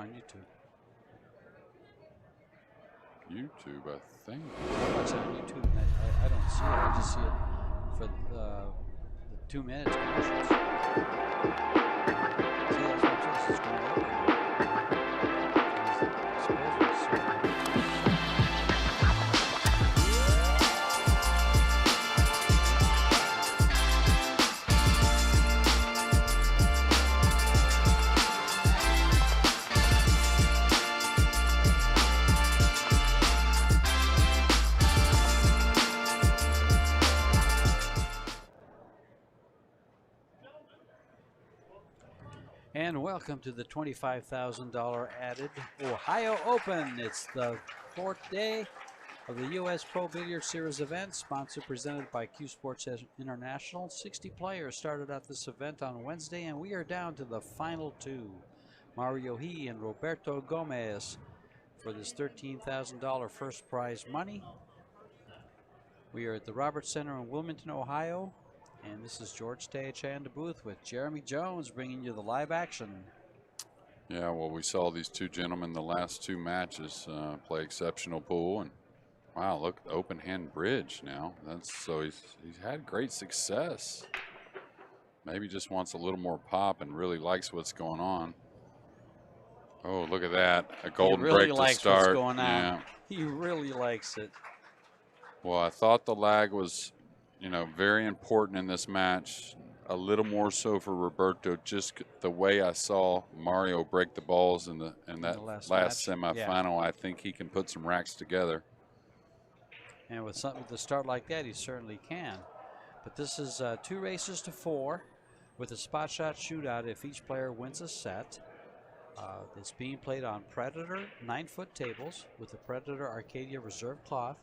on YouTube. YouTube, I think. I watch it on YouTube. And I don't see it. I just see it for the 2 minutes commercials. See, that's what it is. It's going over. And welcome to the $25,000 added Ohio Open. It's the 4th day of the U.S. Pro Billiard Series event, sponsored presented by CueSports International. 60 players started at this event on Wednesday, and we are down to the final 2, M.HE and Roberto Gomez, for this $13,000 first prize money. We are at the Roberts Center in Wilmington, Ohio. And this is George Teacha in the booth with Jeremy Jones bringing you the live action. Yeah, well, we saw these two gentlemen the last 2 matches play exceptional pool, and wow, look, the open hand bridge now. So he's had great success. Maybe just wants a little more pop and really likes what's going on. Oh, look at that, a golden really break likes to start. What's going on. Yeah. He really likes it. Well, I thought the lag was, you know, very important in this match. A little more so for Roberto, just the way I saw Mario break the balls in that last semifinal. Yeah. I think he can put some racks together. And with something to start like that, he certainly can. But this is 2 races to 4 with a spot shot shootout if each player wins a set. It's being played on Predator 9-foot tables with the Predator Arcadia Reserve cloth.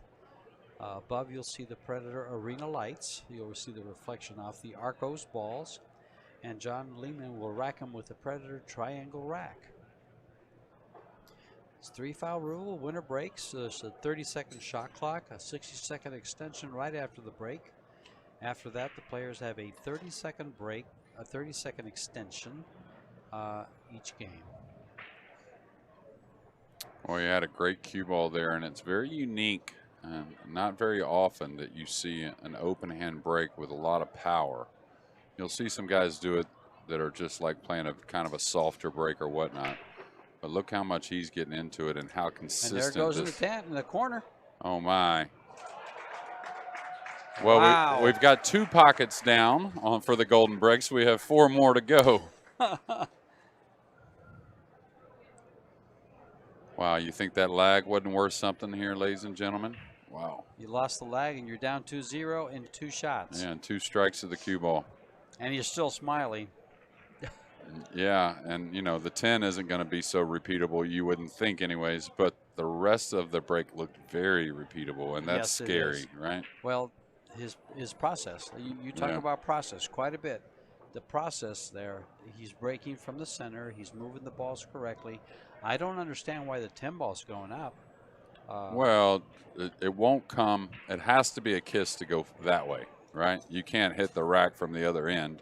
Above, you'll see the Predator Arena lights. You'll see the reflection off the R.GOMEZ balls. And John Lehman will rack them with the Predator Triangle rack. It's 3-foul rule, winner breaks. There's a 30-second shot clock, a 60-second extension right after the break. After that, the players have a 30-second break, a 30-second extension each game. Well, you had a great cue ball there, and it's very unique. And not very often that you see an open hand break with a lot of power. You'll see some guys do it that are just like playing a kind of a softer break or whatnot. But look how much he's getting into it and how consistent. And there goes the tent in the corner. Oh my! Well, wow. we've got 2 pockets down for the golden breaks. We have 4 more to go. Wow, you think that lag wasn't worth something here, ladies and gentlemen? Wow. You lost the lag, and you're down 2-0 in 2 shots. Yeah, and 2 strikes of the cue ball. And you're still smiling. Yeah, and, you know, the 10 isn't going to be so repeatable, you wouldn't think anyways, but the rest of the break looked very repeatable, and that's scary, right? Well, his process, you talk about process quite a bit. The process there, he's breaking from the center, he's moving the balls correctly. I don't understand why the 10 ball's going up. Well, it won't come. It has to be a kiss to go that way, right? You can't hit the rack from the other end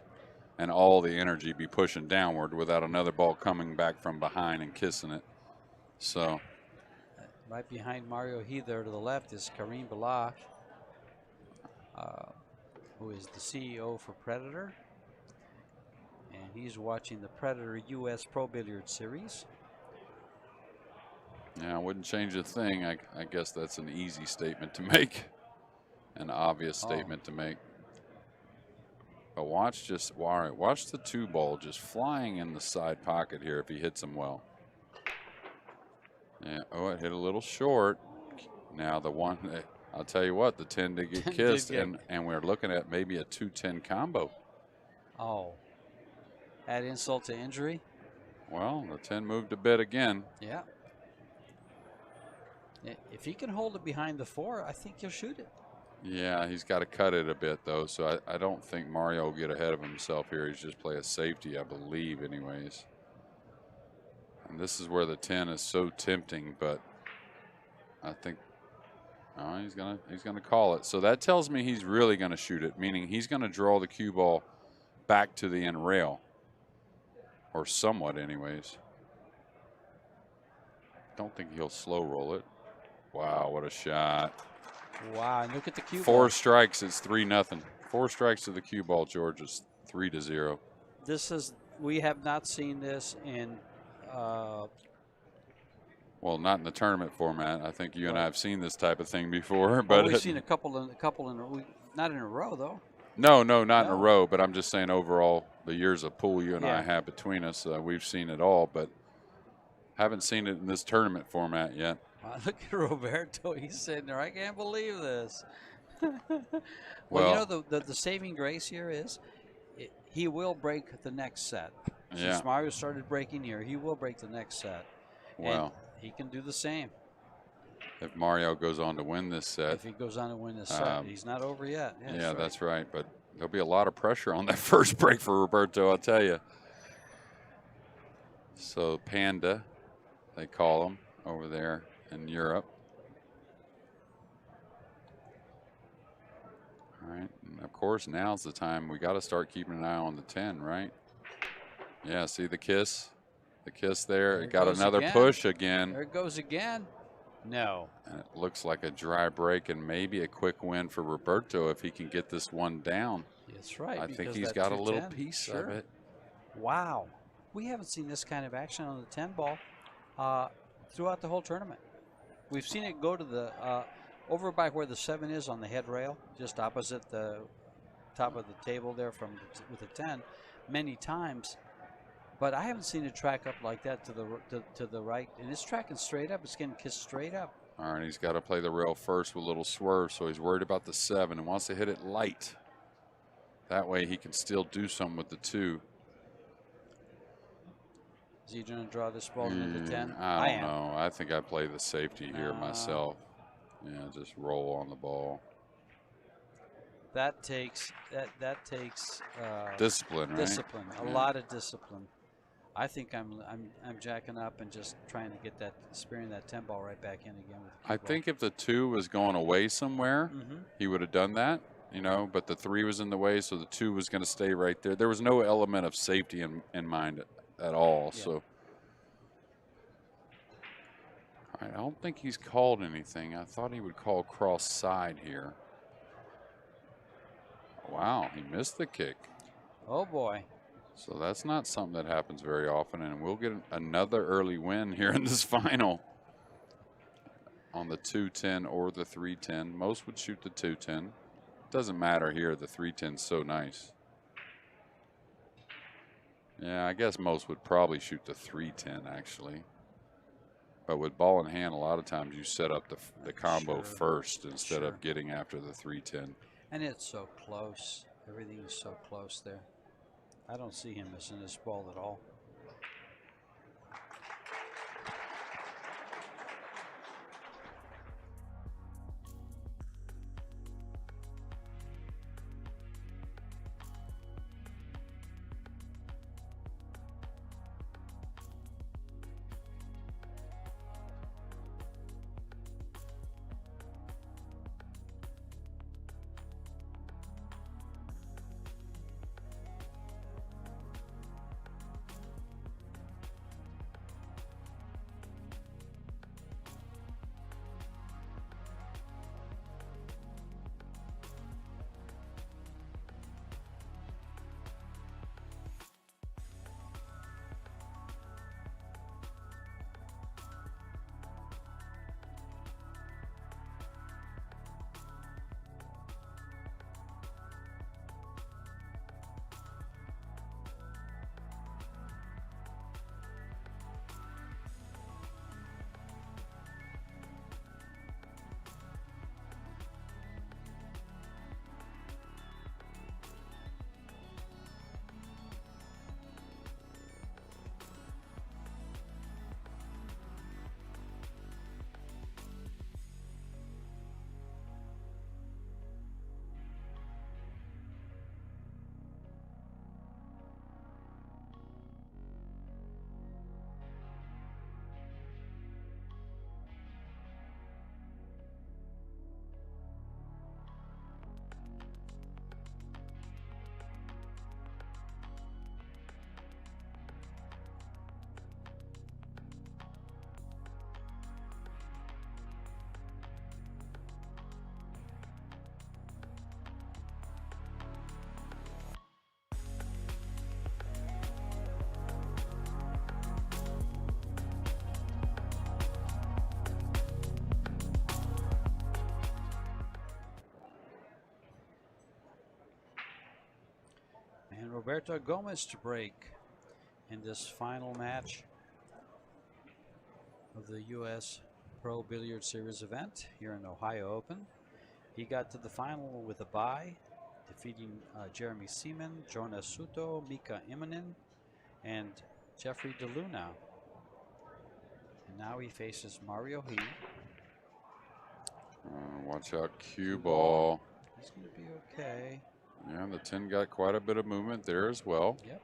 and all the energy be pushing downward without another ball coming back from behind and kissing it. So, right behind M.HE there to the left is Kareem Billah, who is the CEO for Predator. And he's watching the Predator U.S. Pro Billiard Series. Yeah, I wouldn't change a thing. I guess that's an easy statement to make, an obvious statement to make. But watch the 2 ball just flying in the side pocket here if he hits them well. Yeah, oh, it hit a little short. Now the one, I'll tell you what, the 10 did get kissed, and we're looking at maybe a 2-10 combo. Oh, add insult to injury. Well, the 10 moved a bit again. Yeah. If he can hold it behind the 4, I think he'll shoot it. Yeah, he's got to cut it a bit, though, so I don't think Mario will get ahead of himself here. He's just play a safety, I believe, anyways. And this is where the 10 is so tempting, but I think he's gonna call it. So that tells me he's really going to shoot it, meaning he's going to draw the cue ball back to the end rail, or somewhat anyways. don't think he'll slow roll it. Wow, what a shot. Wow, and look at the cue ball. 4 strikes, it's 3-0. 4 strikes to the cue ball, George. It's 3-0. We have not seen this in well, not in the tournament format. I think you and I Right. have seen this type of thing before, but we've seen a couple not in a row though. no, not in a No. row. But I'm just saying overall, the years of pool you and I Yeah. have between us, we've seen it all, but haven't seen it in this tournament format yet. Look at Roberto. He's sitting there. I can't believe this. well, Well- the saving grace here is he will break the next set. Yeah. Since Mario started breaking here, he will break the next set. Well, And he can do the same if Mario goes on to win this set, if he goes on to win this set. He's not over yet. yeah, that's right. But there'll be a lot of pressure on that first break for Roberto, I'll tell you. So Panda, they call him over there in Europe. All right, and of course now's the time we got to start keeping an eye on the 10, right? Yeah, see the kiss there. There It it got goes another again. push again. There it goes again. No. And it looks like a dry break and maybe a quick win for Roberto if he can get this one down. That's right. I think because he's that got a little 210, piece sure. of it. Wow. We haven't seen this kind of action on the 10 ball throughout the whole tournament. We've seen it go to the over by where the 7 is on the head rail, just opposite the top of the table there with the 10 many times. But I haven't seen it track up like that to the right. And it's tracking straight up. It's getting kissed straight up. All right, he's got to play the rail first with a little swerve, so he's worried about the 7 and wants to hit it light. That way he can still do something with the 2. Is he going to draw this ball into the 10? I don't am. know. I think I play the safety here myself. Yeah, just roll on the ball. That takes Discipline, right? discipline, a Yeah. lot of discipline. I think I'm jacking up and just trying to get that, spearing that 10 ball right back in again. With the I cue think if the 2 was going away somewhere, ball. Mhm. he would have done that, you know, but the 3 was in the way, so the 2 was going to stay right there. There was no element of safety in mind at all. Yeah. So, all right, I don't think he's called anything. I thought he would call cross side here. Wow, he missed the kick. Oh boy. So that's not something that happens very often, and we'll get another early win here in this final on the 210 or the 310. Most would shoot the 210. Doesn't matter here. The 310 is so nice. Yeah, I guess most would probably shoot the 310 actually. But with ball in hand, a lot of times you set up the combo Sure. first instead Sure. of getting after the 310. And it's so close. Everything is so close there. I don't see him missing this ball at all. Roberto Gomez to break in this final match of the U.S. Pro Billiard Series event here in Ohio Open. He got to the final with a bye, defeating Jeremy Seaman, Jonas Suto, Mika Immonen, and Jeffrey DeLuna. And now he faces Mario He. Watch out, cue ball. He's going to be okay. Yeah, the 10 got quite a bit of movement there as well. Yep.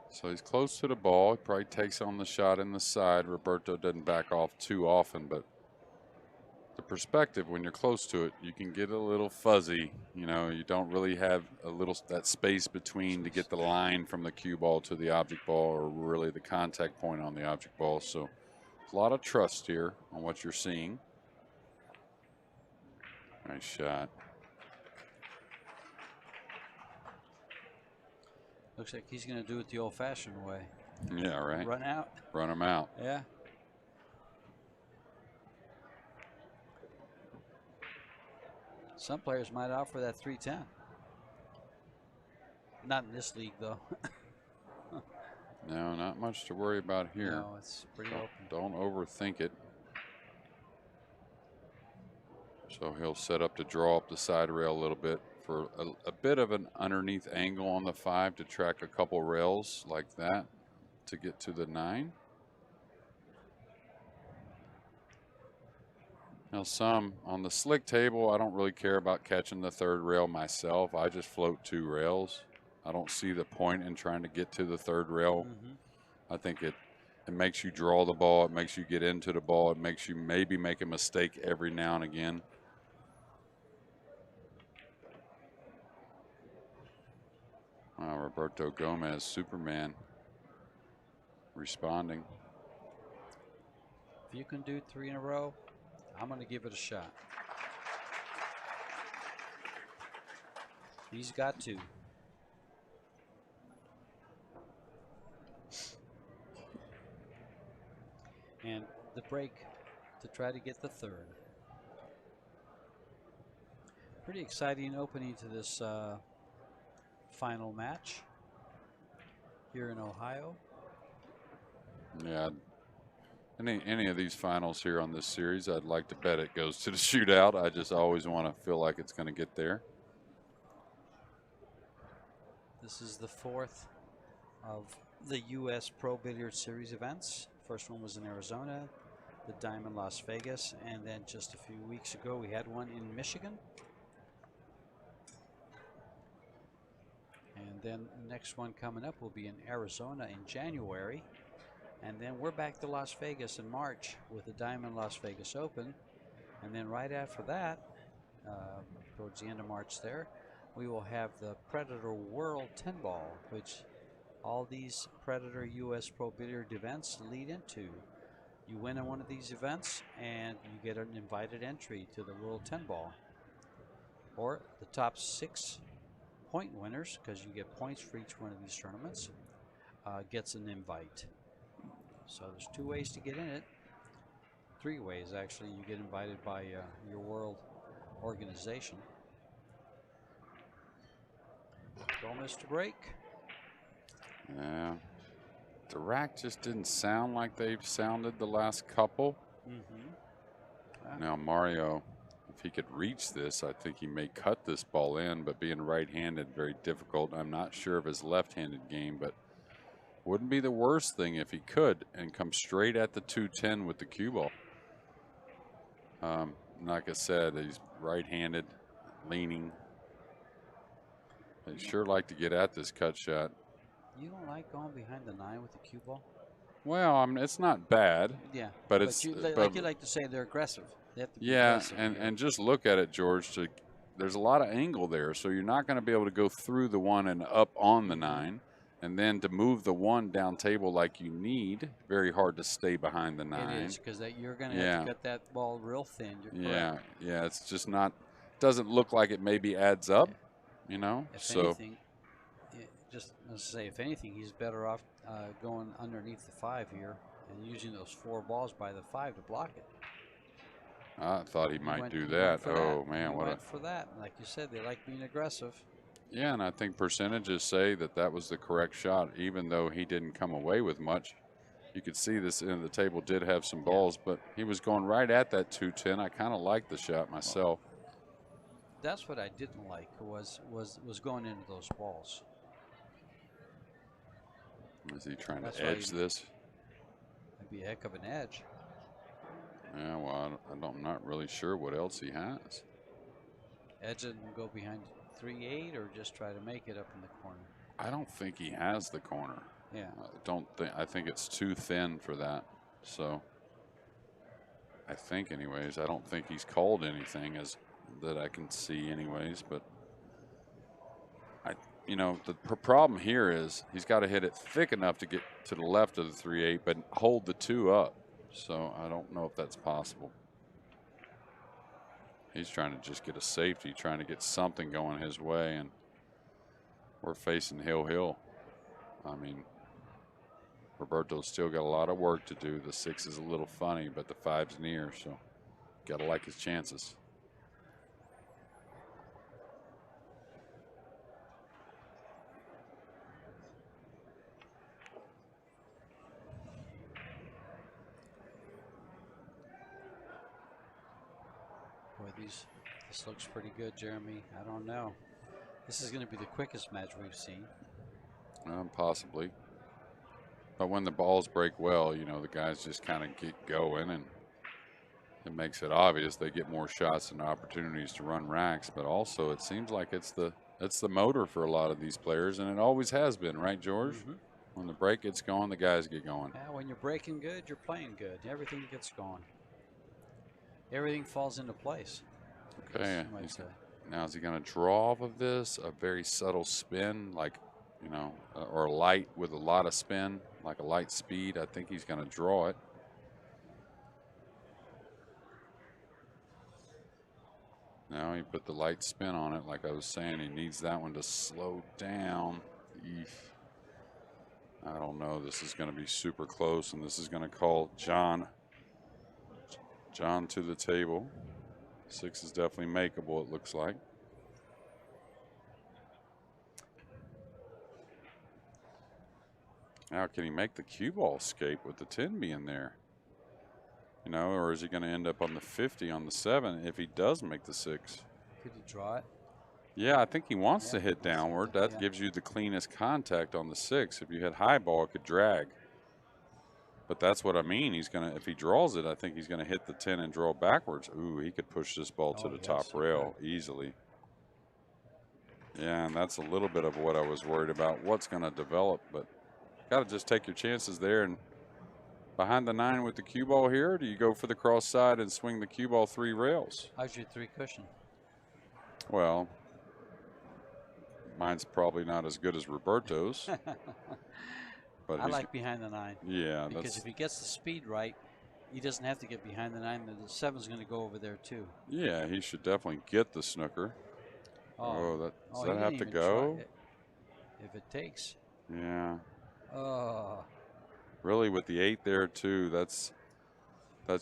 So he's close to the ball. He probably takes on the shot in the side. Roberto doesn't back off too often, but the perspective when you're close to it, you can get a little fuzzy. You know, you don't really have that space between to get the line from the cue ball to the object ball, or really the contact point on the object ball. So a lot of trust here on what you're seeing. Nice shot. Looks like he's going to do it the old-fashioned way. Yeah, right. Run out. Run him out. Yeah. Some players might offer that 310. Not in this league, though. No, not much to worry about here. No, it's pretty open. Don't overthink it. So he'll set up to draw up the side rail a little bit for a bit of an underneath angle on the 5 to track a couple rails like that to get to the 9. Now some on the slick table, I don't really care about catching the 3rd rail myself. I just float 2 rails. I don't see the point in trying to get to the 3rd rail. I think it makes you draw the ball. It makes you get into the ball. It makes you maybe make a mistake every now and again. Wow, Roberto Gomez, Superman, responding. If you can do 3 in a row, I'm going to give it a shot. He's got 2. And the break to try to get the 3rd. Pretty exciting opening to this final match here in Ohio. Yeah, any of these finals here on this series, I'd like to bet it goes to the shootout. I just always want to feel like it's going to get there. This is the 4th of the U.S. Pro Billiard Series events. First one was in Arizona, the Diamond Las Vegas, and then just a few weeks ago we had one in Michigan. And then the next one coming up will be in Arizona in January. And then we're back to Las Vegas in March with the Diamond Las Vegas Open. And then right after that, towards the end of March there, we will have the Predator World 10 Ball, which all these Predator U.S. Pro Billiard events lead into. You win in one of these events and you get an invited entry to the World 10 Ball. Or the top 6 point winners, because you get points for each one of these tournaments, gets an invite. So there's 2 ways to get in it. 3 ways, actually. You get invited by your world organization. Gomez to break. Yeah. The rack just didn't sound like they've sounded the last couple. Now Mario, if he could reach this, I think he may cut this ball in, but being right-handed, very difficult. I'm not sure of his left-handed game, but wouldn't be the worst thing if he could and come straight at the 210 with the cue ball. Like I said, he's right-handed, leaning. I'd sure like to get at this cut shot. You don't like going behind the 9 with the cue ball? Well, I mean, it's not bad. Yeah, but it's you, like you like to say, they're aggressive. They have to be yeah, aggressive. and just look at it, George. There's a lot of angle there, so you're not going to be able to go through the 1 and up on the 9. And then to move the 1 down table like you need, very hard to stay behind the 9. It is, because you're going to have to cut that ball real thin. Yeah, it's just not, doesn't look like it maybe adds up, you know? If anything, just let's say, if anything, he's better off going underneath the 5 here and using those 4 balls by the 5 to block it. I thought he might do that. Oh, man, what for that. Like you said, they like being aggressive. Yeah, and I think percentages say that that was the correct shot, even though he didn't come away with much. You could see this end of the table did have some balls, but he was going right at that 210. I kind of liked the shot myself. That's what I didn't like was going into those balls. Is he trying That's to why edge this? That'd be a heck of an edge. Yeah, well, I'm not really sure what else he has. Edge it and go behind 3-8, or just try to make it up in the corner. I don't think he has the corner. Yeah. I think it's too thin for that. So I think, anyways, I don't think he's called anything as that I can see, anyways. But the problem here is he's got to hit it thick enough to get to the left of the 3-8, but hold the 2 up. So I don't know if that's possible. He's trying to just get a safety, trying to get something going his way, and we're facing hill. I mean, Roberto's still got a lot of work to do. The 6 is a little funny, but the 5's near, so got to like his chances. Boy, this looks pretty good, Jeremy. I don't know. This is going to be the quickest match we've seen. Possibly. But when the balls break well, the guys just kind of get going, and it makes it obvious they get more shots and opportunities to run racks. But also, it seems like it's the motor for a lot of these players, and it always has been, right, George? Mm-hmm. When the break gets going, the guys get going. Yeah, when you're breaking good, you're playing good. Everything gets going. Everything falls into place. Okay. Now, is he going to draw off of this? A very subtle spin, like, or a light with a lot of spin, like a light speed. I think he's going to draw it. Now he put the light spin on it. Like I was saying, he needs that one to slow down. I don't know. This is going to be super close, and this is going to call John to the table. 6 is definitely makeable, it looks like. Now, can he make the cue ball escape with the 10 being there? Or is he going to end up on the 50 on the 7 if he does make the 6? Could he draw it? Yeah, I think he wants to hit downward. That gives you the cleanest contact on the 6. If you hit high ball, it could drag. But that's what I mean. If he draws it, I think he's gonna hit the 10 and draw backwards. Ooh, he could push this ball to the top rail easily. Yeah, and that's a little bit of what I was worried about. What's gonna develop, but gotta just take your chances there. And behind the 9 with the cue ball here, or do you go for the cross side and swing the cue ball 3 rails? How's your 3 cushion? Well, mine's probably not as good as Roberto's. But I like behind the 9. Yeah, because if he gets the speed right, he doesn't have to get behind the 9. The 7's going to go over there too. Yeah, he should definitely get the snooker. Does that have to go? If it takes. Yeah. Oh. Really, with the 8 there too, that's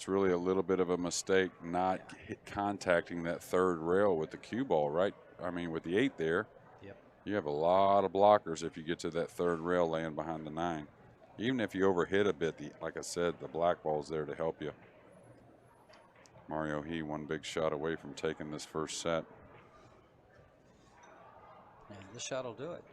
really a little bit of a mistake not contacting that 3rd rail with the cue ball, right? I mean, with the 8 there. Yep. You have a lot of blockers if you get to that 3rd rail laying behind the 9. Even if you overhit a bit, like I said, the black ball's there to help you. M.HE one big shot away from taking this first set. And this shot will do it.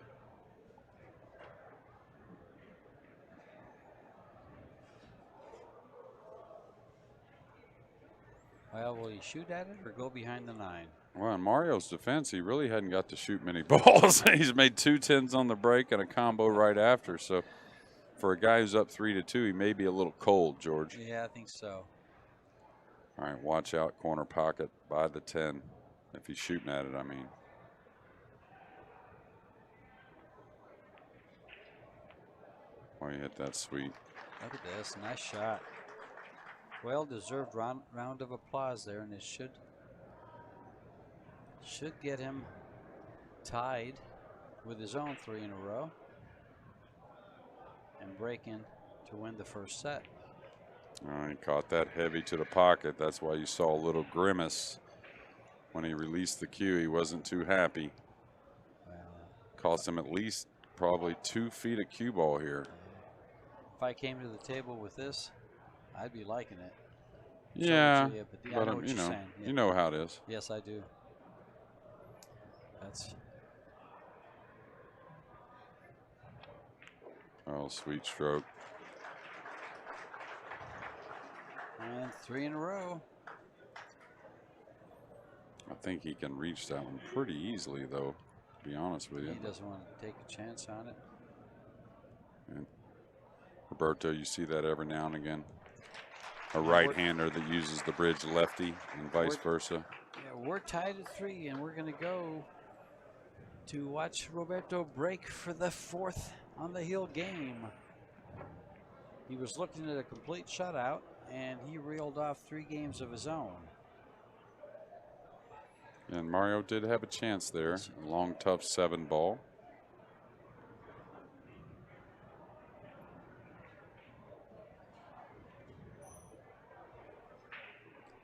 Well, will he shoot at it or go behind the 9? Well, in Mario's defense, he really hadn't got to shoot many balls. He's made 2 10s on the break and a combo right after. So for a guy who's up 3-2, he may be a little cold, George. Yeah, I think so. All right, watch out, corner pocket by the 10. If he's shooting at it, I mean. Oh, he hit that sweet. Look at this, nice shot. Well-deserved round of applause there, and it should get him tied with his own 3 in a row and break in to win the first set. He caught that heavy to the pocket. That's why you saw a little grimace when he released the cue. He wasn't too happy. Well, Cost him at least probably 2 feet of cue ball here. If I came to the table with this, I'd be liking it. Yeah, So, but I but know what you you're know, saying. Yeah. you know how it is. Yes, I do. That's Oh, sweet stroke. and 3 in a row. I think he can reach that one pretty easily, though, to be honest with you. He doesn't want to take a chance on it. And Roberto, you see that every now and again. A Yeah, right-hander that uses the bridge lefty and vice versa. Yeah, we're tied at 3, and we're going to go to watch Roberto break for the 4th on the heel game. He was looking at a complete shutout, and he reeled off 3 games of his own. And Mario did have a chance there. A long, tough 7 ball.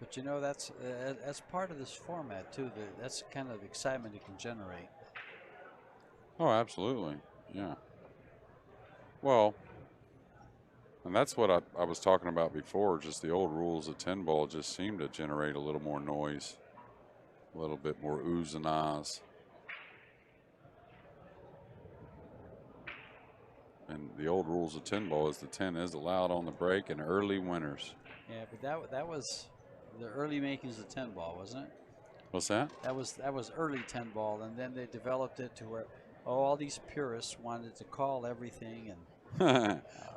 But you know, that's part of this format too. That's the kind of excitement it can generate. Oh, absolutely. Yeah. Well, and that's what I was talking about before. Just the old rules of 10 ball just seem to generate a little more noise, a little bit more oohs and ahs. And the old rules of 10 ball is the 10 is allowed on the break and early winners. Yeah, but that was the early makings of 10 ball, wasn't it? What's that? That was early 10 ball, and then they developed it to where all these purists wanted to call everything and.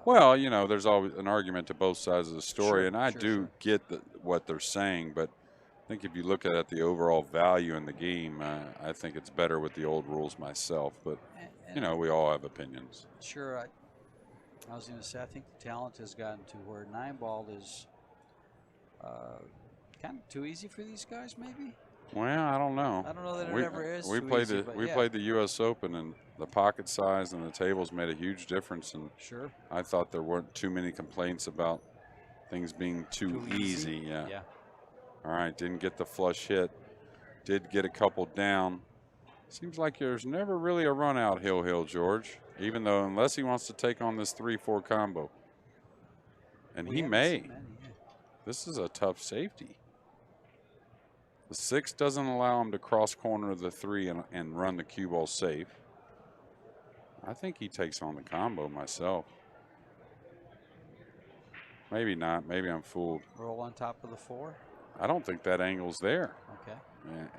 Well, you know, there's always an argument to both sides of the story, Sure, and I do get what they're saying, but I think if you look at the overall value in the game, I think it's better with the old rules myself. But you know, we all have opinions. Sure, I was going to say I think the talent has gotten to where 9 ball is kind of too easy for these guys, maybe. Well, I don't know. I don't know that it ever is. We played the U.S. Open, and the pocket size and the tables made a huge difference. And sure, I thought there weren't too many complaints about things being too easy. Yeah. All right, didn't get the flush hit. Did get a couple down. Seems like there's never really a run out hill, George. Even though, unless he wants to take on this 3-4 combo, and he may. This is a tough safety. The 6 doesn't allow him to cross corner the 3 and run the cue ball safe. I think he takes on the combo myself. Maybe not. Maybe I'm fooled. Roll on top of the 4. I don't think that angle's there. Okay.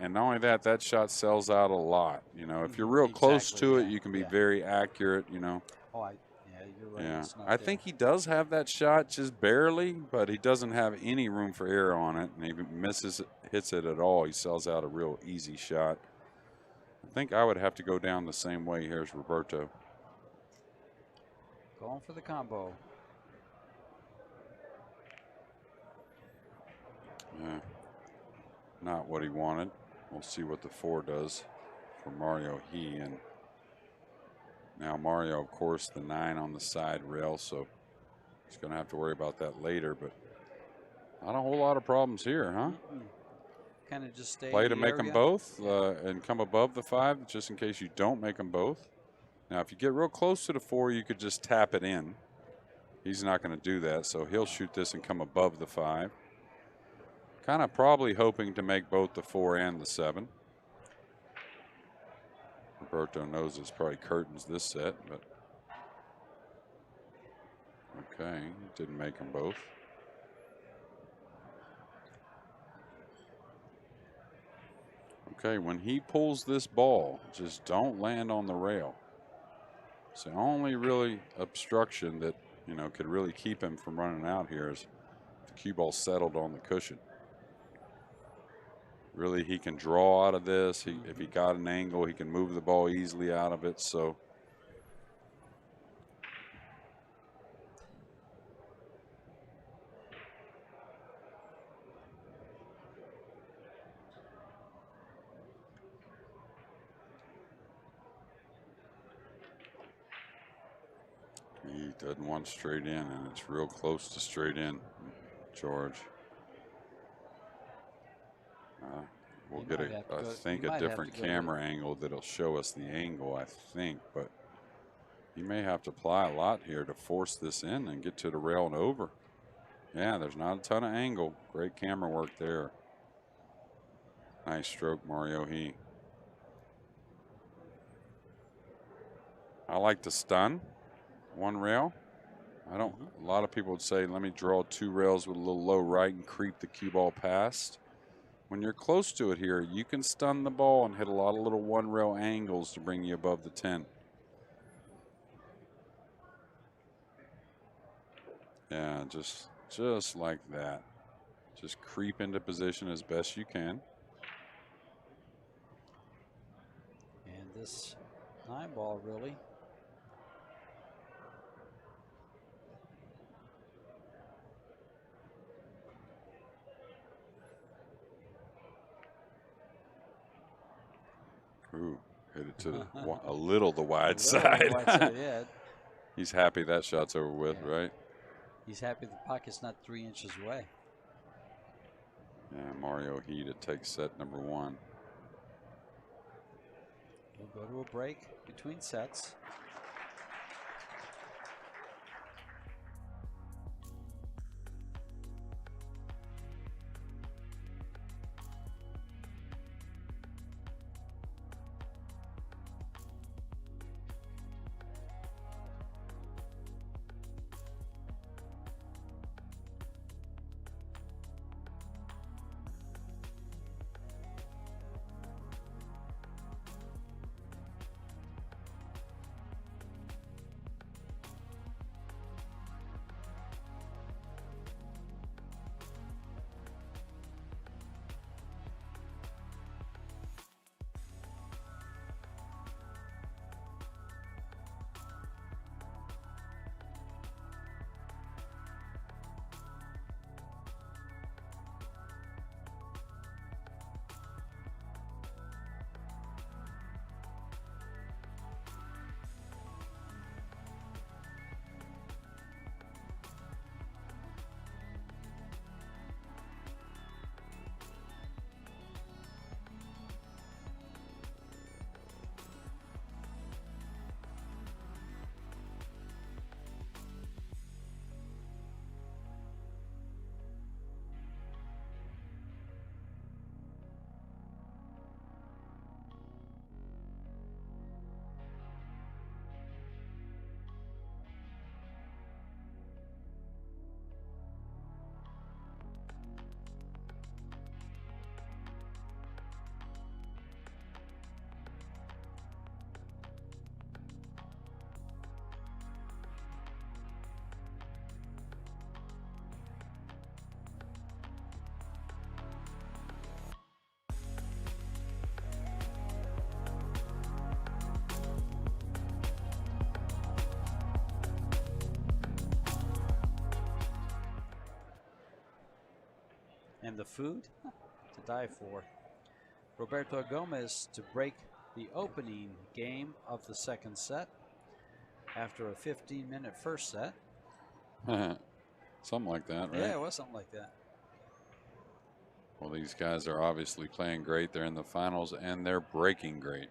And not only that, that shot sells out a lot. You know, if you're real close to it, you can be very accurate. You know. Oh, you're right. Yeah, I think he does have that shot just barely, but he doesn't have any room for error on it. And if he hits it at all, he sells out a real easy shot. I think I would have to go down the same way here as Roberto. Going for the combo. Yeah, not what he wanted. We'll see what the 4 does for Mario He. And now Mario, of course, the 9 on the side rail, so he's going to have to worry about that later. But not a whole lot of problems here, huh? Kind of just stay. Play to make them both and come above the 5, just in case you don't make them both. Now, if you get real close to the 4, you could just tap it in. He's not going to do that, so he'll shoot this and come above the 5. Kind of probably hoping to make both the 4 and the 7. Roberto knows it's probably curtains this set, but okay, didn't make them both. Okay, when he pulls this ball, just don't land on the rail. It's the only really obstruction that, you know, could really keep him from running out here is if the cue ball settled on the cushion. Really, he can draw out of this. If he got an angle, he can move the ball easily out of it. So he doesn't want straight in, and it's real close to straight in, George. We'll get I think a different camera angle that'll show us the angle, I think, but you may have to apply a lot here to force this in and get to the rail and over. Yeah, there's not a ton of angle. Great camera work there. Nice stroke, M.HE. I like to stun one rail. I don't, a lot of people would say, let me draw 2 rails with a little low right and creep the cue ball past. When you're close to it here, you can stun the ball and hit a lot of little 1 rail angles to bring you above the 10. Yeah, just like that. Just creep into position as best you can. And this 9 ball really. Ooh, hit it to the, a little the wide side. Yeah. He's happy that shot's over with, yeah. Right? He's happy the pocket's not 3 inches away. Yeah, M.HE to take set number 1. We'll go to a break between sets. And the food to die for. Roberto Gomez to break the opening game of the 2nd set after a 15-minute first set. Something like that, right? Yeah, it was something like that. Well, these guys are obviously playing great. They're in the finals and they're breaking great.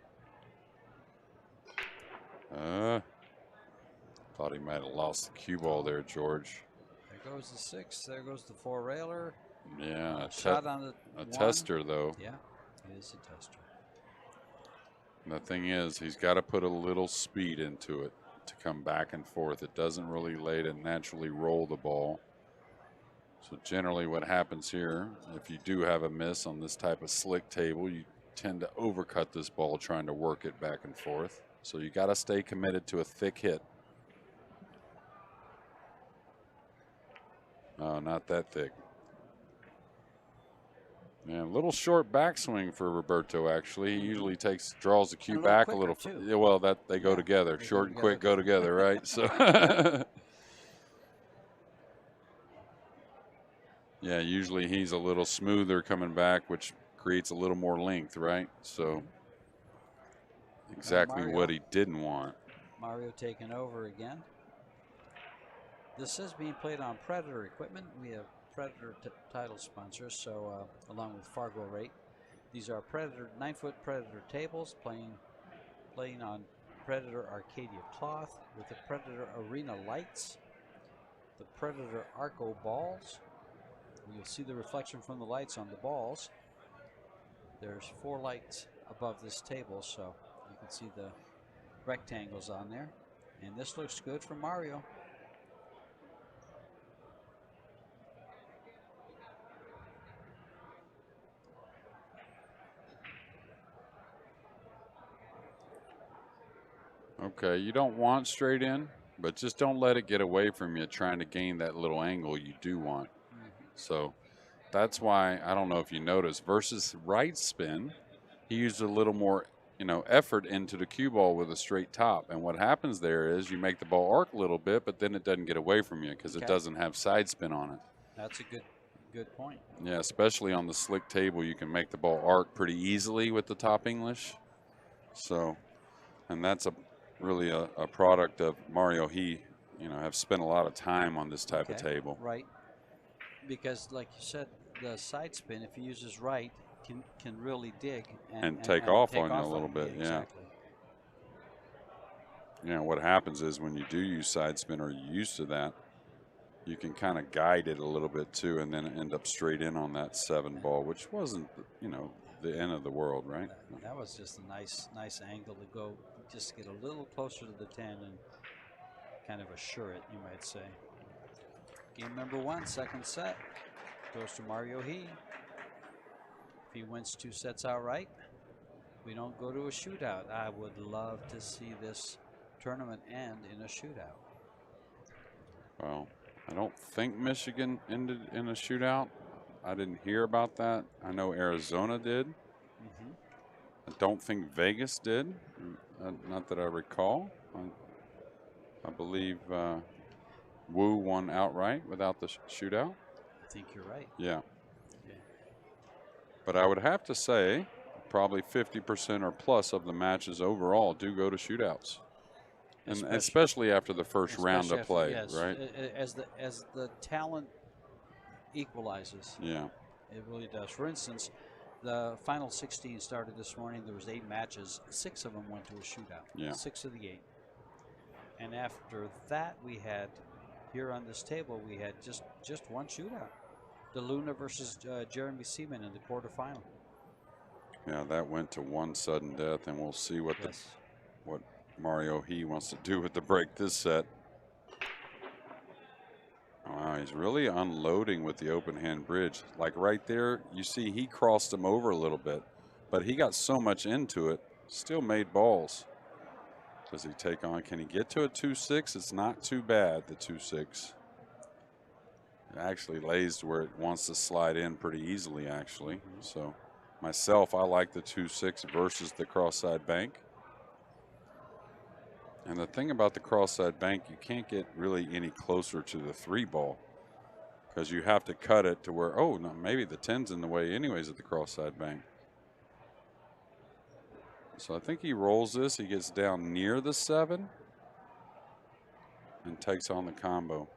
Thought he might have lost the cue ball there, George. There goes the 6. There goes the 4-railer. Yeah, shot on the tester though. Yeah, it is a tester. And the thing is, he's got to put a little speed into it to come back and forth. It doesn't really let it naturally roll the ball. So generally what happens here, if you do have a miss on this type of slick table, you tend to overcut this ball trying to work it back and forth. So you got to stay committed to a thick hit. No, not that thick. Yeah, a little short backswing for Roberto, actually. He usually draws the cue back a little. Yeah, well, they go together. Short and quick go together, right? So, yeah, usually he's a little smoother coming back, which creates a little more length, right? So, exactly what he didn't want. Mario taking over again. This is being played on Predator equipment. We have Predator title sponsors, so along with Fargorate These are Predator 9-foot Predator tables playing on Predator Arcadia cloth with the Predator Arena lights, the Predator Arco balls. You'll see the reflection from the lights on the balls. There's 4 lights above this table, so you can see the rectangles on there. And this looks good for Mario. Okay, you don't want straight in, but just don't let it get away from you trying to gain that little angle you do want. So that's why, I don't know if you noticed, versus right spin, he used a little more, effort into the cue ball with a straight top. And what happens there is you make the ball arc a little bit, but then it doesn't get away from you because it doesn't have side spin on it. That's a good point. Yeah, especially on the slick table, you can make the ball arc pretty easily with the top English. So, and that's really a product of Mario. He, have spent a lot of time on this type of table. Right. Because like you said, the side spin, if he uses right, can really dig and take off on you a little bit. Yeah. Exactly. What happens is when you do use side spin, or you're used to that, you can kind of guide it a little bit too, and then end up straight in on that 7 ball, which wasn't, the end of the world, right? That was just a nice angle to go, just get a little closer to the 10 and kind of assure it, you might say. Game number 1, second set, goes to Mario He. If he wins 2 sets outright, we don't go to a shootout. I would love to see this tournament end in a shootout. Well, I don't think Michigan ended in a shootout. I didn't hear about that. I know Arizona did. I don't think Vegas did, not that I recall. I believe Wu won outright without the shootout. I think you're right. Yeah. But I would have to say probably 50% or plus of the matches overall do go to shootouts. And especially after the first round of play, right? As the talent equalizes. Yeah. It really does. For instance, the final 16 started this morning. There was 8 matches. 6 of them went to a shootout. Yeah. 6 of the 8. And after that, we had, here on this table, we had just 1 shootout. DeLuna versus Jeremy Seaman in the quarterfinal. Yeah, that went to 1 sudden death, and we'll see what what Mario He wants to do with the break this set. Wow, he's really unloading with the open hand bridge. Like right there, you see he crossed him over a little bit, but he got so much into it, still made balls. Does he take on? Can he get to a 2-6? It's not too bad, the 2-6. It actually lays where it wants to slide in pretty easily, actually. So myself, I like the 2-6 versus the cross-side bank. And the thing about the cross-side bank, you can't get really any closer to the 3 ball because you have to cut it to where, oh, no, maybe the 10's in the way anyways at the cross-side bank. So I think he rolls this. He gets down near the 7 and takes on the combo.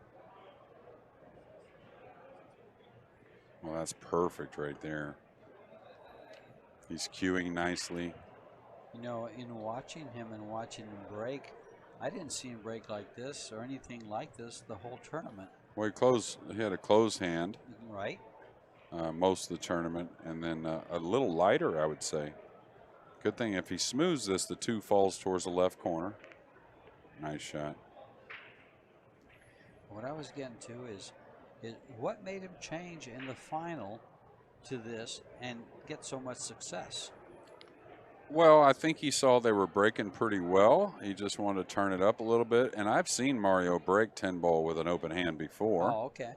Well, that's perfect right there. He's cueing nicely. You know, in watching him and watching him break, I didn't see him break like this or anything like this the whole tournament. Well, he had a closed hand. Right. Most of the tournament, and then a little lighter, I would say. Good thing if he smooths this, the 2 falls towards the left corner. Nice shot. What I was getting to is what made him change in the final to this and get so much success? Well, I think he saw they were breaking pretty well. He just wanted to turn it up a little bit. And I've seen Mario break 10 ball with an open hand before. Oh, okay.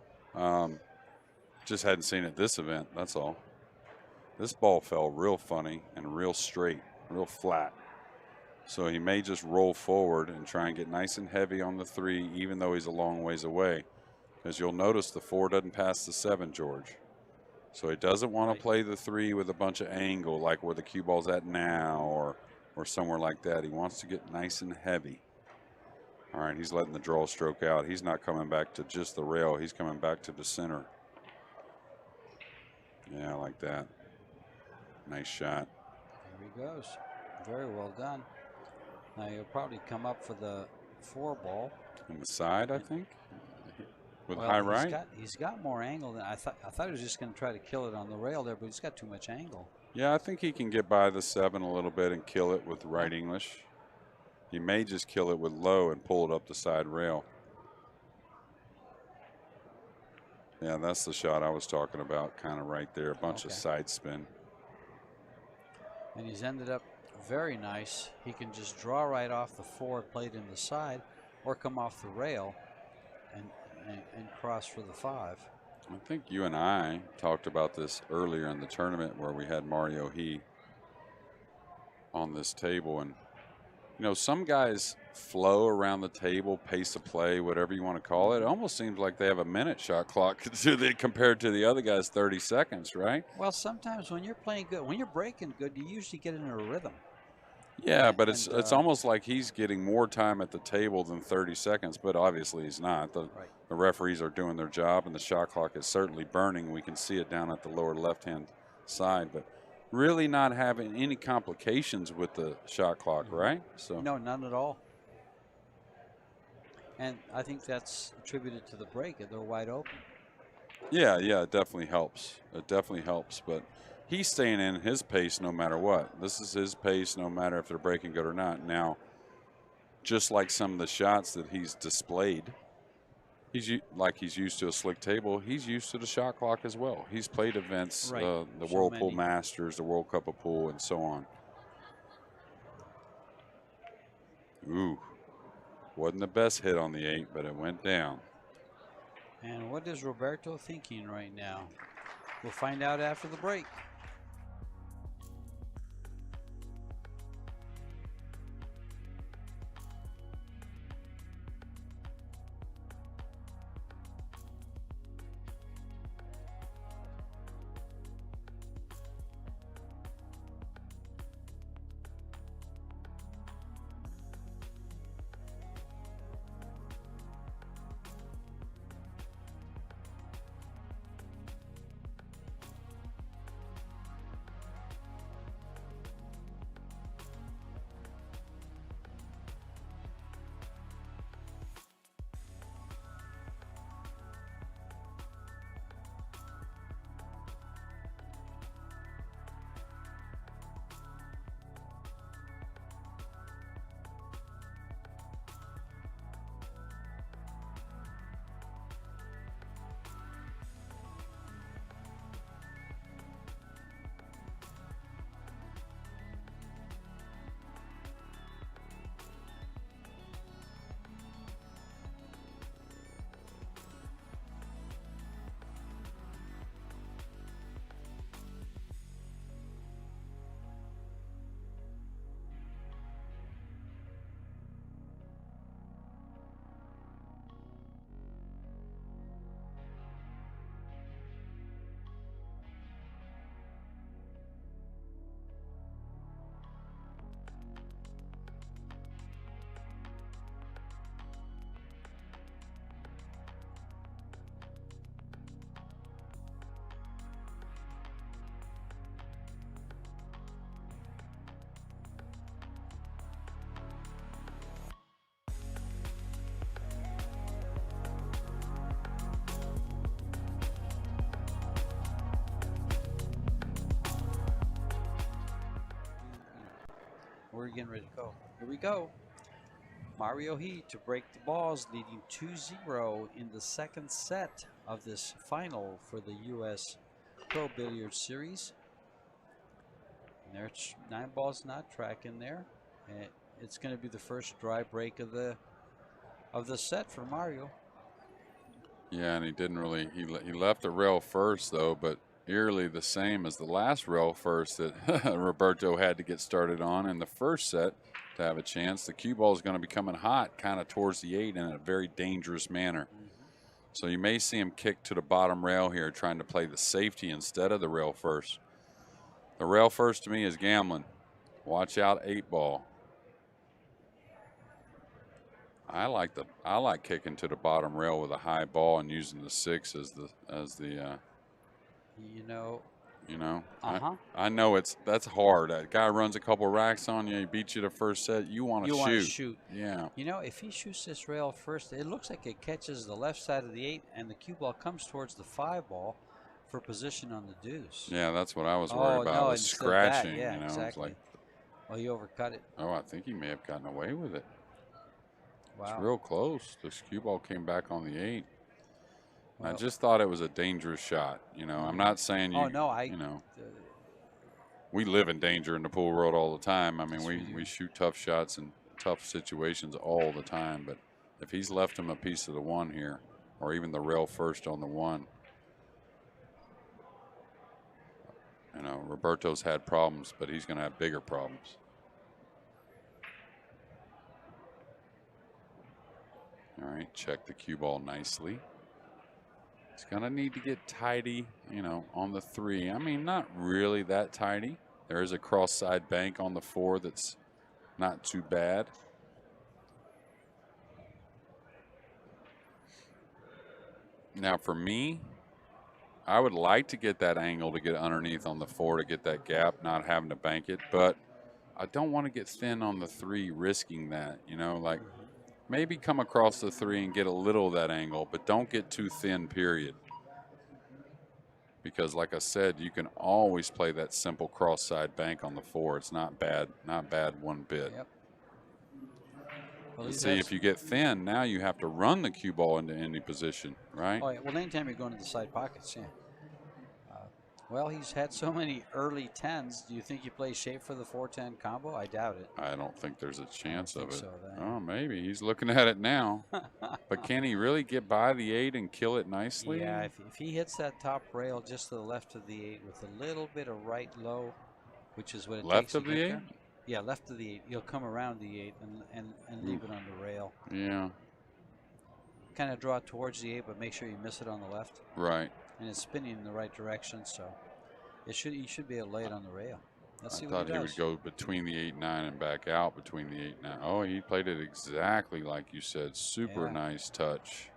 Just hadn't seen it this event, that's all. This ball fell real funny and real straight, real flat. So he may just roll forward and try and get nice and heavy on the 3, even though he's a long ways away. Because you'll notice the 4 doesn't pass the 7, George. So he doesn't want to play the 3 with a bunch of angle, like where the cue ball's at now, or somewhere like that. He wants to get nice and heavy. All right, he's letting the draw stroke out. He's not coming back to just the rail. He's coming back to the center. Yeah, like that. Nice shot. Here he goes. Very well done. Now he'll probably come up for the 4-ball. On the side, I think. With Well, high right. He's got more angle than I thought. I thought he was just going to try to kill it on the rail there, but he's got too much angle. Yeah, I think he can get by the 7 a little bit and kill it with right English. He may just kill it with low and pull it up the side rail. Yeah, that's the shot I was talking about, kind of right there. A bunch of side spin. And he's ended up very nice. He can just draw right off the 4 played in the side or come off the rail and cross for the 5. I think you and I talked about this earlier in the tournament where we had M.HE on this table. And, you know, some guys flow around the table, pace of play, whatever you want to call it. It almost seems like they have a minute shot clock compared to the other guy's 30 seconds, right? Well, sometimes when you're playing good, when you're breaking good, you usually get in a rhythm. Yeah, but it's almost like he's getting more time at the table than 30 seconds, but obviously he's not. The referees are doing their job, and the shot clock is certainly burning. We can see it down at the lower left-hand side, but really not having any complications with the shot clock, right? So no, none at all. And I think that's attributed to the break. They're wide open. Yeah, it definitely helps. It definitely helps, but he's staying in his pace no matter what. This is his pace no matter if they're breaking good or not. Now, just like some of the shots that he's displayed, he's used to a slick table. He's used to the shot clock as well. He's played events, the Whirlpool Masters, the World Cup of Pool, and so on. Ooh, wasn't the best hit on the 8, but it went down. And what is Roberto thinking right now? We'll find out after the break. We're getting ready to go. Here we go. M.HE to break the balls, leading 2-0 in the second set of this final for the U.S. Pro Billiard Series. And there's 9 balls not tracking there. And it's going to be the first dry break of the set for Mario. Yeah, and he didn't really. He left the rail first though, but eerily the same as the last rail first that Roberto had to get started on in the first set to have a chance. The cue ball is going to be coming hot kind of towards the 8 in a very dangerous manner. So you may see him kick to the bottom rail here, trying to play the safety instead of the rail first. The rail first to me is gambling. Watch out, 8 ball. I like kicking to the bottom rail with a high ball and using the 6 as the You know, You know, Uh-huh. I know that's hard. That guy runs a couple racks on you, he beats you the first set. You want to You shoot. want to shoot. Yeah. You know, if he shoots this rail first, it looks like it catches the left side of the 8, and the cue ball comes towards the 5 ball for position on the deuce. Yeah, that's what I was worried Oh, about. no, Was instead of that, scratching. yeah, You know, exactly. it's like, Well, he overcut it. oh, I think he may have gotten away with it. Wow. It's real close. This cue ball came back on the 8. Well, I just thought it was a dangerous shot. You know, I'm not saying you. Oh, no, you know, we live in danger in the pool world all the time. I mean, Yes, we shoot tough shots in tough situations all the time. But if he's left him a piece of the 1 here, or even the rail first on the 1, you know, Roberto's had problems, but he's going to have bigger problems. All right, check the cue ball nicely. He's going to need to get tidy, you know, on the 3. I mean, not really that tidy. There is a cross side bank on the 4 that's not too bad. Now, for me, I would like to get that angle to get underneath on the 4 to get that gap, not having to bank it. But I don't want to get thin on the 3, risking that, you know, like maybe come across the 3 and get a little of that angle, but don't get too thin, period. Because like I said, you can always play that simple cross side bank on the 4. It's not bad one bit. Yep. Well, Let's see, if you get thin, now you have to run the cue ball into any position, right? Oh, yeah. Well, anytime you're going to the side pockets, yeah. Well, he's had so many early 10s. Do you think he plays shape for the 4-10 combo? I doubt it. I don't think there's a chance of it. So, oh, maybe. He's looking at it now. But can he really get by the 8 and kill it nicely? Yeah, if he hits that top rail just to the left of the 8 with a little bit of right low, which is what it left takes of to the get 8? there. Yeah, left of the 8. He'll come around the 8 and leave it on the rail. Yeah. Kind of draw it towards the 8, but make sure you miss it on the left. Right. And it's spinning in the right direction, so he should be able to lay it on the rail. Let's see I what thought he would go between the 8-9 and back out between the 8-9. Oh, he played it exactly like you said. Super nice touch.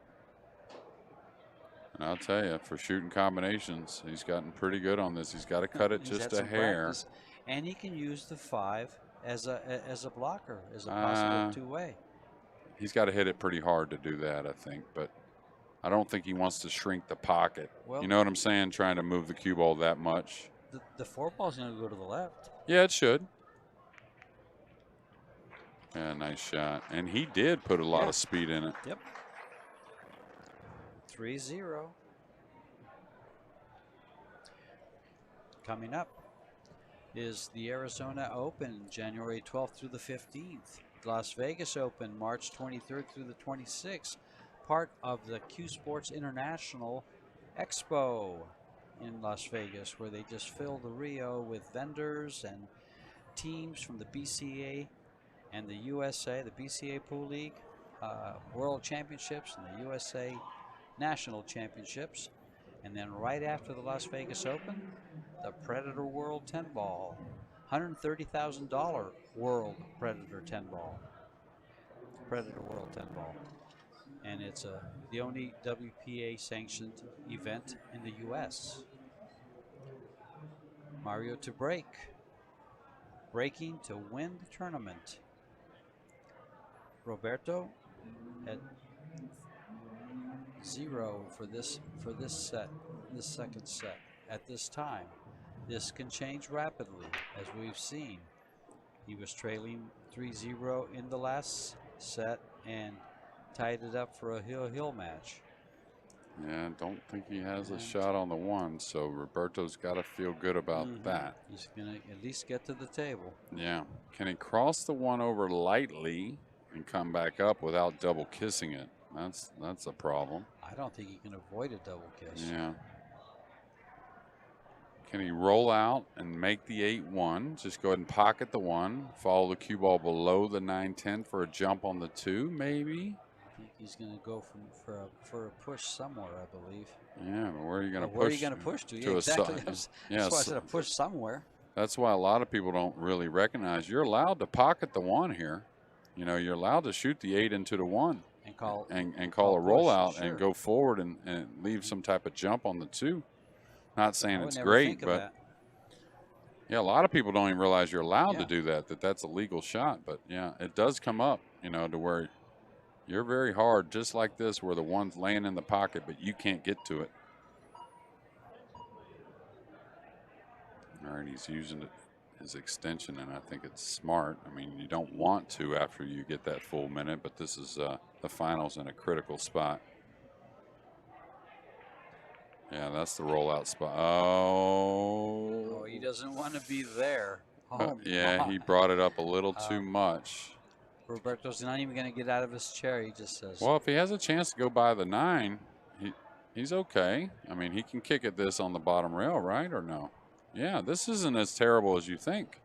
And I'll tell you, for shooting combinations, he's gotten pretty good on this. He's got to cut it just a hair. Practice. And he can use the 5 as a blocker, as a possible two-way. He's got to hit it pretty hard to do that, I think. But I don't think he wants to shrink the pocket. Well, you know what I'm saying? Trying to move the cue ball that much. The 4 ball's going to go to the left. Yeah, it should. Yeah, nice shot. And he did put a lot of speed in it. Yep. 3-0. Coming up is the Arizona Open, January 12th through the 15th. Las Vegas Open, March 23rd through the 26th. Part of the CueSports International Expo in Las Vegas, where they just fill the Rio with vendors and teams from the BCA and the USA, the BCA Pool League, World Championships, and the USA National Championships. And then right after the Las Vegas Open, the Predator World 10 Ball, $130,000 World Predator 10 Ball. Predator World 10 Ball. And it's the only WPA sanctioned event in the U.S. Mario to break. Breaking to win the tournament. Roberto at 0 for this set, this second set. At this time, this can change rapidly, as we've seen. He was trailing 3-0 in the last set and tied it up for a hill match. Yeah, I don't think he has a shot on the 1, so Roberto's got to feel good about that. He's going to at least get to the table. Yeah. Can he cross the 1 over lightly and come back up without double kissing it? That's a problem. I don't think he can avoid a double kiss. Yeah. Can he roll out and make the 8-1? Just go ahead and pocket the 1. Follow the cue ball below the 9-10 for a jump on the 2, maybe. I think he's going to go for a push somewhere, I believe. Yeah, but where are you going to push? Where are you going to push to? Yeah, exactly. That's why I said a push somewhere. That's why a lot of people don't really recognize you're allowed to pocket the 1 here. You know, you're allowed to shoot the 8 into the 1 and call a rollout and sure. go forward and leave some type of jump on the 2. Not saying it's great, but Yeah, a lot of people don't even realize you're allowed Yeah. to do that, that's a legal shot. But yeah, it does come up, you know, to where you're very hard, just like this, where the one's laying in the pocket, but you can't get to it. All right, he's using it, his extension, and I think it's smart. I mean, you don't want to after you get that full minute, but this is the finals in a critical spot. Yeah, that's the rollout spot. Oh, he doesn't want to be there. Oh, yeah, my. he brought it up a little too much. Roberto's not even going to get out of his chair. He just says, Well, if he has a chance to go by the 9, he's okay. I mean, he can kick at this on the bottom rail, right, or no? Yeah, this isn't as terrible as you think.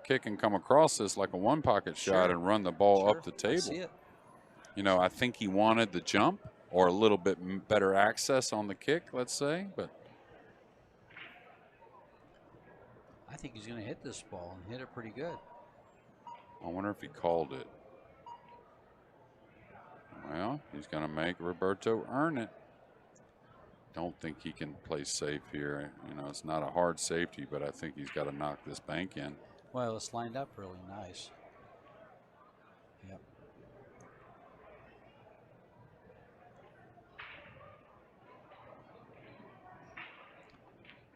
Kick and come across this like a one-pocket shot and run the ball up the table. I see it. You know, I think he wanted the jump or a little bit better access on the kick, let's say, but I think he's going to hit this ball and hit it pretty good. I wonder if he called it. Well, he's going to make Roberto earn it. Don't think he can play safe here. You know, it's not a hard safety, but I think he's got to knock this bank in. Well, it's lined up really nice. Yep.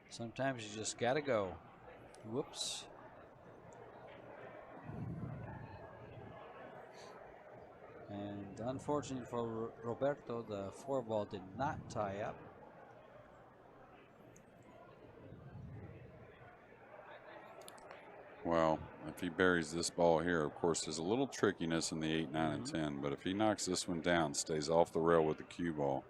Sometimes you just got to go. Whoops. And unfortunately for Roberto, the 4-ball did not tie up. Well, if he buries this ball here, of course, there's a little trickiness in the 8, 9, and 10. But if he knocks this one down, stays off the rail with the cue ball.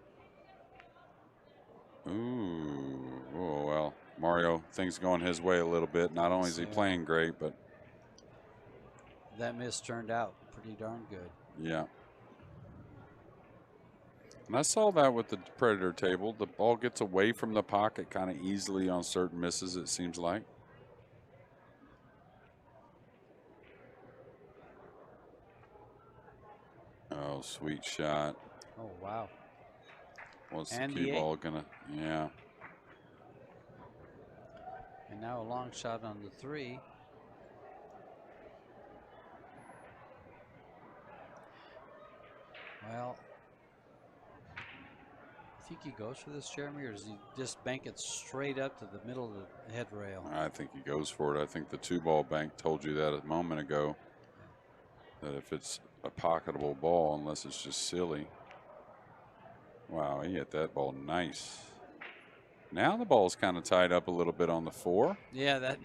Ooh, oh, well, Mario, things going his way a little bit. Not only is he playing great, but that miss turned out pretty darn good. Yeah. And I saw that with the Predator table. The ball gets away from the pocket kind of easily on certain misses, it seems like. Oh, sweet shot. Oh, wow. What's the cue ball gonna? Yeah. And now a long shot on the 3. Well, I think he goes for this, Jeremy, or does he just bank it straight up to the middle of the head rail? I think he goes for it. I think the 2-ball bank told you that a moment ago, that if it's a pocketable ball, unless it's just silly. Wow, he hit that ball nice. Now the ball's kind of tied up a little bit on the 4. Yeah, that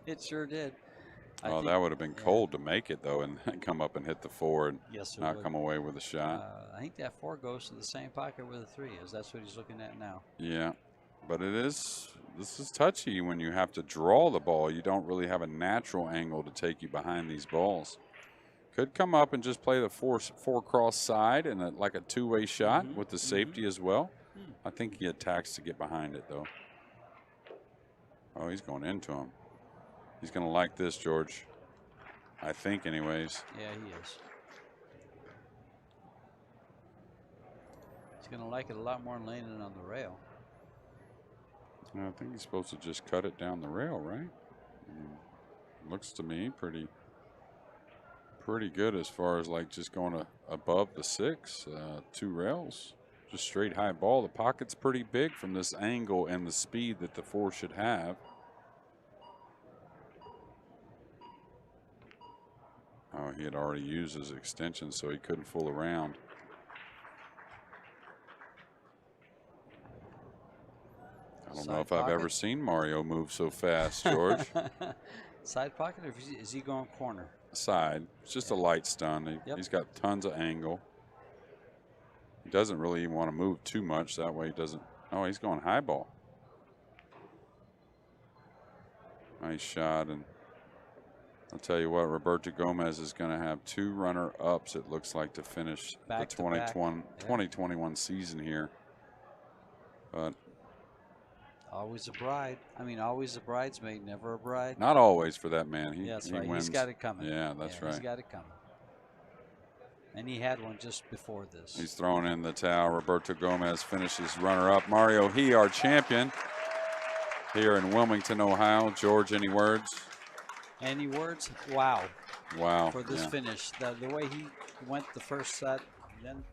it sure did. Oh, that would have been cold to make it, though, and come up and hit the 4 and not come away with a shot. I think that 4 goes to the same pocket where the 3 is. That's what he's looking at now. Yeah, but this is touchy when you have to draw the ball. You don't really have a natural angle to take you behind these balls. Could come up and just play the 4 cross side and like a 2-way shot with the safety as well. I think he attacks to get behind it, though. Oh, he's going into him. He's going to like this, George. I think, anyways. Yeah, he is. He's going to like it a lot more than laying it on the rail. I think he's supposed to just cut it down the rail, right? Looks to me pretty good as far as like just going above the 6, 2 rails. Just straight high ball. The pocket's pretty big from this angle and the speed that the 4 should have. Oh, he had already used his extension, so he couldn't fool around. I don't know if I've ever seen Mario move so fast, George. Side pocket, or is he going corner? Side. It's just a light stun. He's got tons of angle. He doesn't really even want to move too much. That way he doesn't. Oh, he's going high ball. Nice shot. And I'll tell you what, Roberto Gomez is going to have 2 runner-ups, it looks like, to finish the 2021 season here. But always a bride. I mean, always a bridesmaid, never a bride. Not always for that man. He that's right. Wins. He's got it coming. Yeah, that's right. He's got it coming. And he had one just before this. He's throwing in the towel. Roberto Gomez finishes runner-up. Mario He, our champion. here in Wilmington, Ohio. George, any words? Any words? Wow. Wow. For this finish. The way he went the first set, then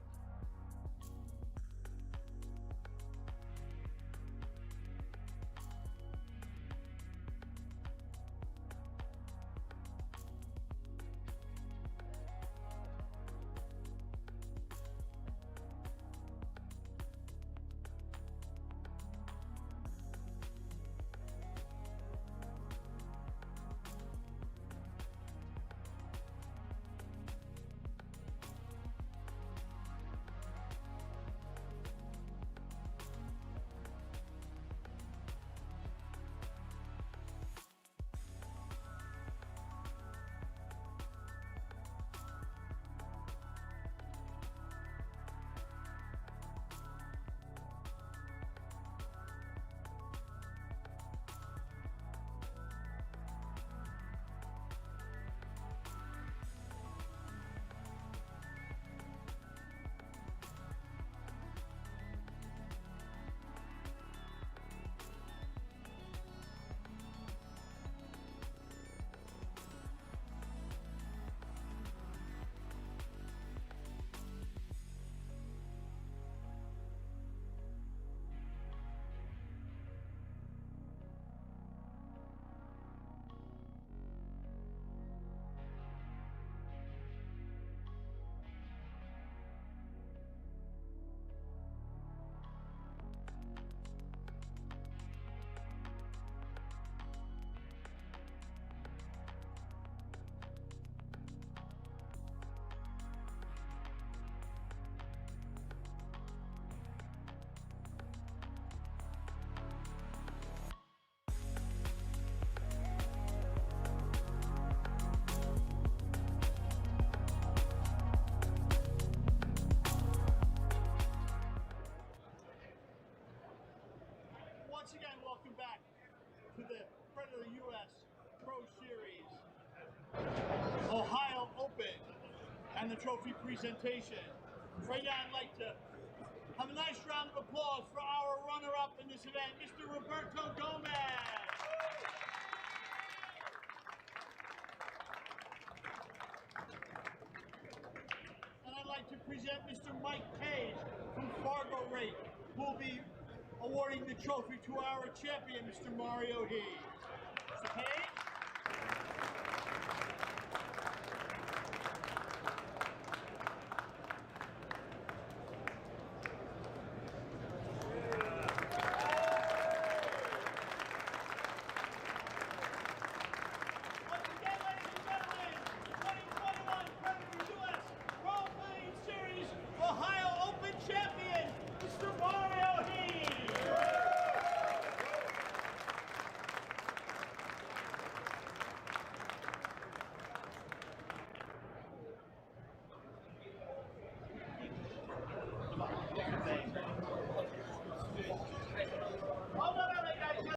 once again, welcome back to the front of the U.S. Pro Series Ohio Open and the trophy presentation. Right now, I'd like to have a nice round of applause for our runner-up in this event, Mr. R.GOMEZ. And I'd like to present Mr. Mike Cage from Fargorate, who will be awarding the trophy to our champion, Mr. M.HE. Mr. Cage?